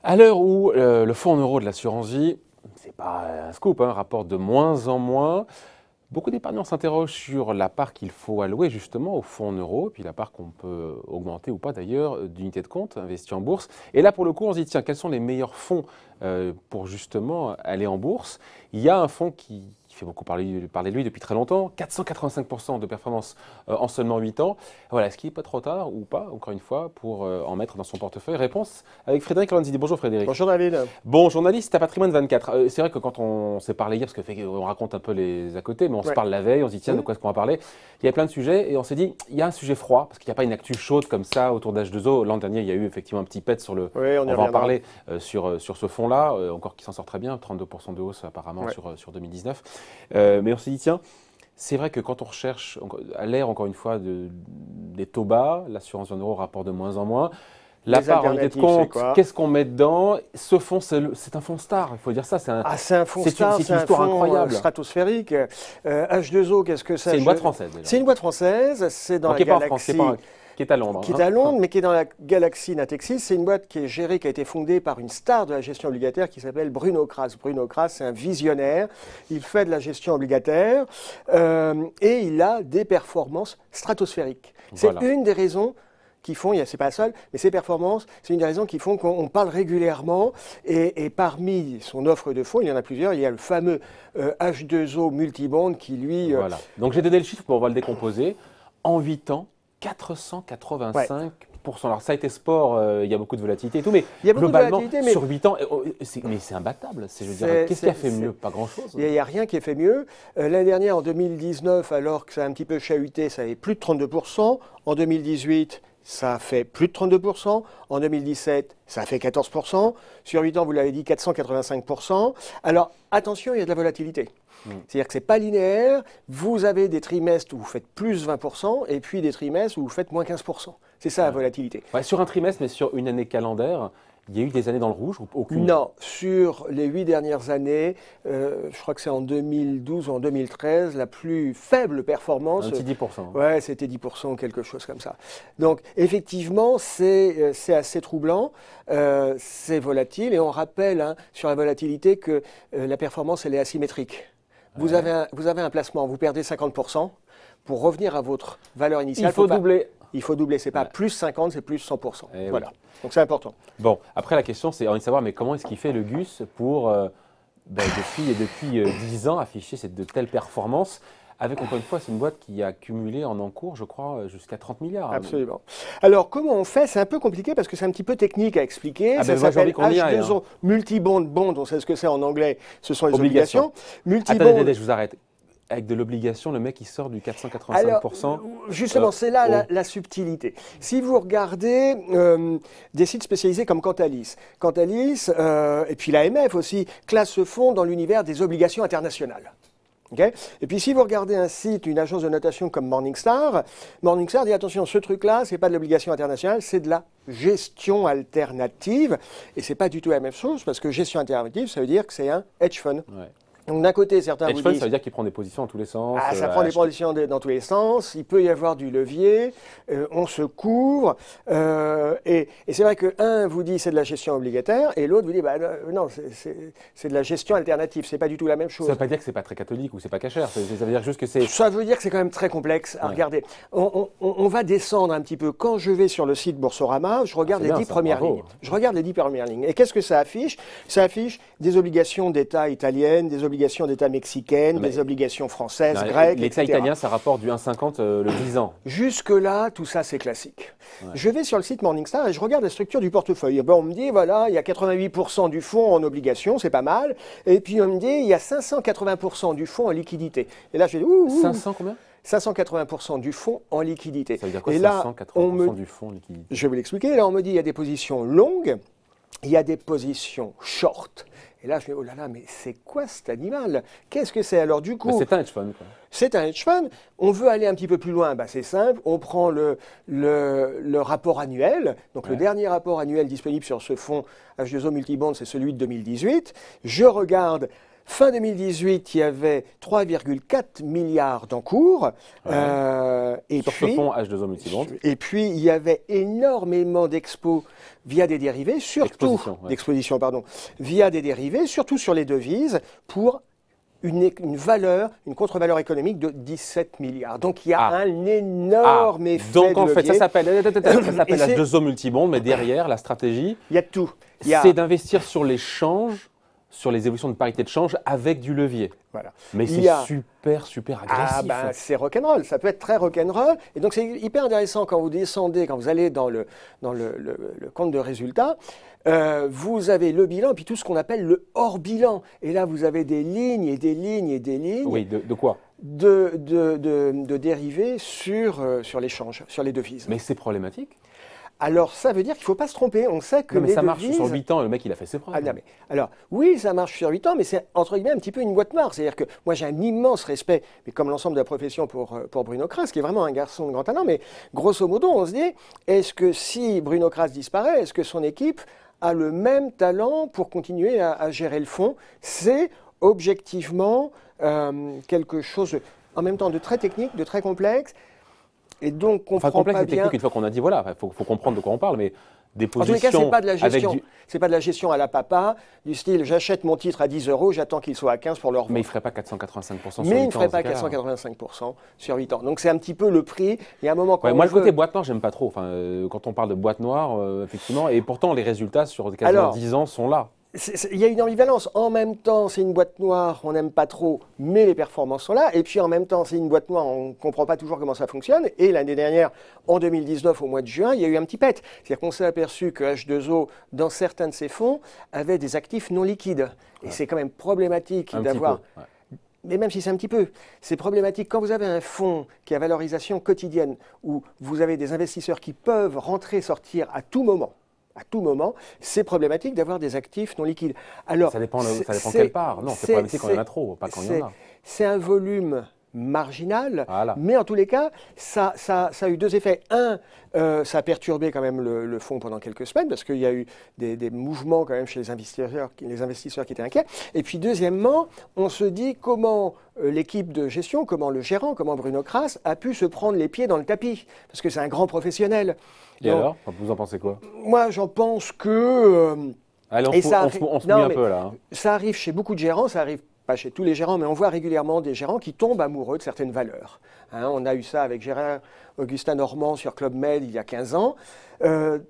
À l'heure où le fonds en euros de l'assurance vie, c'est pas un scoop, hein, rapporte de moins en moins, beaucoup d'épargnants s'interrogent sur la part qu'il faut allouer justement au fonds en euros, puis la part qu'on peut augmenter ou pas d'ailleurs d'unités de compte investies en bourse. Et là, pour le coup, on se dit, tiens, quels sont les meilleurs fonds pour justement aller en bourse? Il y a un fonds qui fait beaucoup parler de lui depuis très longtemps, 485% de performance en seulement 8 ans. Voilà, est-ce qu'il n'est pas trop tard ou pas, encore une fois, pour en mettre dans son portefeuille? Réponse avec Frédéric Lanzini. Bonjour Frédéric. Bonjour David. Bon, journaliste à Patrimoine 24. C'est vrai que quand on s'est parlé hier, parce qu'on raconte un peu les à côté, mais on se parle la veille, on se dit tiens, de quoi est-ce qu'on va parler? Il y a plein de sujets et on s'est dit, il y a un sujet froid, parce qu'il n'y a pas une actu chaude comme ça autour d'H2O. L'an dernier, il y a eu effectivement un petit pet sur le... on va en parler sur ce fonds-là, encore qui s'en sort très bien, 32% de hausse apparemment sur 2019. Mais on s'est dit, tiens, c'est vrai que quand on recherche, à l'ère encore une fois des taux bas, l'assurance en euros rapporte de moins en moins, la part en unité de compte, qu'est-ce qu'on met dedans? Ce fonds, c'est un fonds star, il faut dire ça. C'est un fonds star, c'est une histoire incroyable. Stratosphérique. H2O, qu'est-ce que c'est? C'est une boîte française. C'est une boîte française, c'est dans la galaxie... Qui est à Londres. Qui est à Londres, mais qui est dans la galaxie Natixis. C'est une boîte qui est gérée, qui a été fondée par une star de la gestion obligataire qui s'appelle Bruno Kras. Bruno Kras, c'est un visionnaire. Il fait de la gestion obligataire et il a des performances stratosphériques. C'est une des raisons qui font, c'est pas la seule, mais ces performances, c'est une des raisons qui font qu'on parle régulièrement. Et parmi son offre de fonds, il y en a plusieurs. Il y a le fameux H2O Multibond qui, lui... Voilà. Donc j'ai donné le chiffre, on va le décomposer. En 8 ans, 485%. Alors ça a été sport, il y a beaucoup de volatilité et tout, mais globalement, sur 8 ans, c'est imbattable. Qu'est-ce qui a fait mieux? Pas grand-chose. Il n'y a rien qui a fait mieux. L'année dernière, en 2019, alors que ça a un petit peu chahuté, ça avait plus de 32%. En 2018, ça a fait plus de 32%. En 2017, ça a fait 14%. Sur 8 ans, vous l'avez dit, 485%. Alors, attention, il y a de la volatilité. C'est-à-dire que ce n'est pas linéaire. Vous avez des trimestres où vous faites plus 20% et puis des trimestres où vous faites moins 15%. C'est ça la volatilité. Sur un trimestre, mais sur une année calendaire, il y a eu des années dans le rouge ou aucune? Non, sur les 8 dernières années, je crois que c'est en 2012 ou en 2013, la plus faible performance. Un petit 10%. Ouais, c'était 10% ou quelque chose comme ça. Donc, effectivement, c'est assez troublant, c'est volatile. Et on rappelle sur la volatilité que la performance, elle est asymétrique. Vous avez un placement, vous perdez 50%. Pour revenir à votre valeur initiale, il faut doubler. Il faut doubler, c'est pas plus 50, c'est plus 100%. Voilà, donc c'est important. Bon, après la question, c'est envie de savoir, mais comment est-ce qu'il fait le Gus pour, depuis 10 ans, afficher de telles performances avec, encore une fois, c'est une boîte qui a cumulé en encours, je crois, jusqu'à 30 milliards. Absolument. Alors, comment on fait? C'est un peu compliqué parce que c'est un petit peu technique à expliquer. Ça s'appelle H2O Multibond. On sait ce que c'est en anglais. Ce sont les obligations. Attendez, je vous arrête. Avec de l'obligation, le mec, il sort du 485%. Alors, justement, c'est là la subtilité. Si vous regardez des sites spécialisés comme Cantalis, et puis l'AMF aussi, classe ce fonds dans l'univers des obligations internationales. Et puis si vous regardez un site, une agence de notation comme Morningstar dit attention, ce truc-là, ce n'est pas de l'obligation internationale, c'est de la gestion alternative. Et ce n'est pas du tout la même chose, parce que gestion alternative, ça veut dire que c'est un hedge fund. Donc d'un côté, certains vous disent... ça veut dire qu'il prend des positions dans tous les sens. Ça prend des positions dans tous les sens. Il peut y avoir du levier. On se couvre. Et c'est vrai que un vous dit c'est de la gestion obligataire et l'autre vous dit non, c'est de la gestion alternative. C'est pas du tout la même chose. Ça ne veut pas dire que c'est pas très catholique ou c'est pas cachère. Ça veut dire juste que c'est... Ça veut dire que c'est quand même très complexe à regarder. On va descendre un petit peu. Quand je vais sur le site Boursorama, je regarde les 10 premières lignes. Je regarde les 10 premières lignes. Et qu'est-ce que ça affiche? Ça affiche des obligations d'État italiennes, des obligations d'État mexicaines, des obligations françaises, grecques, l'État italien, ça rapporte du 1,50 le 10 ans. Jusque-là, tout ça, c'est classique. Je vais sur le site Morningstar et je regarde la structure du portefeuille. On me dit, voilà, il y a 88% du fonds en obligations, c'est pas mal. Et puis on me dit, il y a 580% du fonds en liquidité. Et là, je dis, 500 combien? 580% du fonds en liquidité. Ça veut dire quoi, et là, 580% du fonds en liquidité? Je vais vous l'expliquer. Là, on me dit, il y a des positions longues, il y a des positions short. Et là, je me dis, oh là là, mais c'est quoi cet animal? Qu'est-ce que c'est? Alors du coup... c'est un hedge fund, quoi. C'est un hedge fund. On veut aller un petit peu plus loin. C'est simple. On prend le rapport annuel. Donc le dernier rapport annuel disponible sur ce fonds H2O Multibond, c'est celui de 2018. Je regarde Fin 2018, il y avait 3,4 milliards d'encours. Et sur ce fonds H2O multibond. Et puis, il y avait énormément d'expos via des dérivés, surtout d'expositions, via des dérivés, surtout sur les devises, pour une valeur, une contre-valeur économique de 17 milliards. Donc il y a un énorme effet de levier. Donc en fait, ça s'appelle H2O multibond, mais derrière, la stratégie, il y a tout. C'est d'investir sur les changes, sur les évolutions de parité de change avec du levier. Voilà. Mais c'est super agressif. C'est rock'n'roll, ça peut être très rock'n'roll. Et donc c'est hyper intéressant quand vous descendez, quand vous allez dans le compte de résultats, vous avez le bilan et puis tout ce qu'on appelle le hors bilan. Et là, vous avez des lignes et des lignes et des lignes. Oui, de quoi de dérivés sur l'échange, sur les devises. Mais c'est problématique. Alors, ça veut dire qu'il ne faut pas se tromper. On sait que mais ça marche sur 8 ans, le mec, il a fait ses preuves. Alors, oui, ça marche sur 8 ans, mais c'est entre guillemets un petit peu une boîte noire. C'est-à-dire que moi, j'ai un immense respect, mais comme l'ensemble de la profession pour Bruno Kras, qui est vraiment un garçon de grand talent. Mais grosso modo, on se dit, est-ce que si Bruno Kras disparaît, est-ce que son équipe a le même talent pour continuer à gérer le fonds? C'est objectivement quelque chose, en même temps, de très technique, de très complexe. Et donc, complexe et technique, une fois qu'on a dit, voilà, il faut comprendre de quoi on parle, mais des positions... En tous les cas, ce n'est pas de la gestion. C'est pas de la gestion à la papa, du style, j'achète mon titre à 10 €, j'attends qu'il soit à 15 pour le revendre. Mais il ne ferait pas 485% sur 8 ans. Mais il ne ferait pas 485% sur 8 ans. Donc, c'est un petit peu le prix. Il y a un moment quand moi, le côté boîte noire, j'aime pas trop. Enfin, quand on parle de boîte noire, effectivement, et pourtant, les résultats sur quasiment 10 ans sont là. Il y a une ambivalence. En même temps, c'est une boîte noire, on n'aime pas trop, mais les performances sont là. Et puis en même temps, c'est une boîte noire, on ne comprend pas toujours comment ça fonctionne. Et l'année dernière, en 2019, au mois de juin, il y a eu un petit pet. C'est-à-dire qu'on s'est aperçu que H2O, dans certains de ses fonds, avait des actifs non liquides. Et c'est quand même problématique d'avoir... Mais même si c'est un petit peu, c'est problématique. Quand vous avez un fonds qui a valorisation quotidienne, où vous avez des investisseurs qui peuvent rentrer, sortir à tout moment, c'est problématique d'avoir des actifs non liquides. Alors, ça dépend quelle part. Non, c'est problématique quand il y en a trop, pas quand il y en a. C'est un volume marginal, voilà. Mais en tous les cas, ça a eu deux effets. Un, ça a perturbé quand même le fonds pendant quelques semaines, parce qu'il y a eu des mouvements quand même chez les investisseurs qui étaient inquiets. Et puis deuxièmement, on se dit comment l'équipe de gestion, comment le gérant, comment Bruno Kras a pu se prendre les pieds dans le tapis, parce que c'est un grand professionnel. Et donc, alors, vous en pensez quoi? Moi, j'en pense que... Allez, on se mouille un peu là. Ça arrive chez beaucoup de gérants, ça arrive pas chez tous les gérants, mais on voit régulièrement des gérants qui tombent amoureux de certaines valeurs. On a eu ça avec Gérard Augustin Normand sur Club Med il y a 15 ans.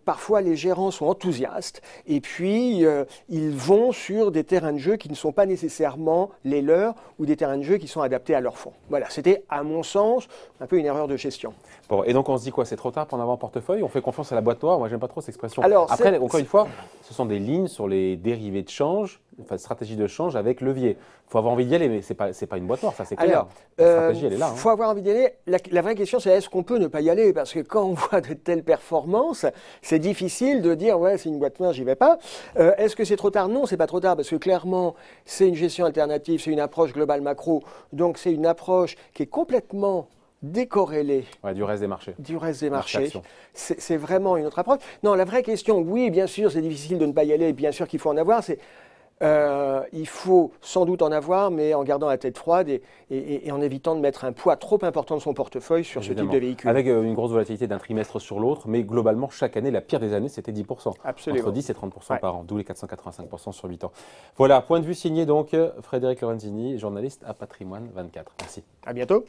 Parfois, les gérants sont enthousiastes et puis ils vont sur des terrains de jeu qui ne sont pas nécessairement les leurs ou des terrains de jeu qui sont adaptés à leur fonds. Voilà, c'était, à mon sens, un peu une erreur de gestion. Bon, et donc on se dit quoi? C'est trop tard pour en avoir un portefeuille? On fait confiance à la boîte noire? Moi, j'aime pas trop cette expression. Alors, après, encore une fois, ce sont des lignes sur les dérivés de change, enfin, stratégie de change avec levier. Il faut avoir envie d'y aller, mais c'est pas une boîte noire, ça c'est clair. Alors, la stratégie, elle est là. Il faut avoir envie d'y aller. La vraie question, c'est est-ce qu'on peut ne pas y aller? Parce que quand on voit de telles performances, c'est difficile de dire ouais, c'est une boîte noire, j'y vais pas. Est-ce que c'est trop tard? Non, c'est pas trop tard, parce que clairement, c'est une gestion alternative, c'est une approche globale macro, donc c'est une approche qui est complètement décorrélée du reste des marchés. Du reste des marchés. C'est vraiment une autre approche. Non, la vraie question, oui, bien sûr, c'est difficile de ne pas y aller, bien sûr qu'il faut en avoir, c'est il faut sans doute en avoir, mais en gardant la tête froide et en évitant de mettre un poids trop important de son portefeuille sur ce type de véhicule. Avec une grosse volatilité d'un trimestre sur l'autre, mais globalement, chaque année, la pire des années, c'était 10%. Absolument. Entre 10 et 30% par an, d'où les 485% sur 8 ans. Voilà, point de vue signé donc Frédéric Lorenzini, journaliste à Patrimoine 24. Merci. À bientôt.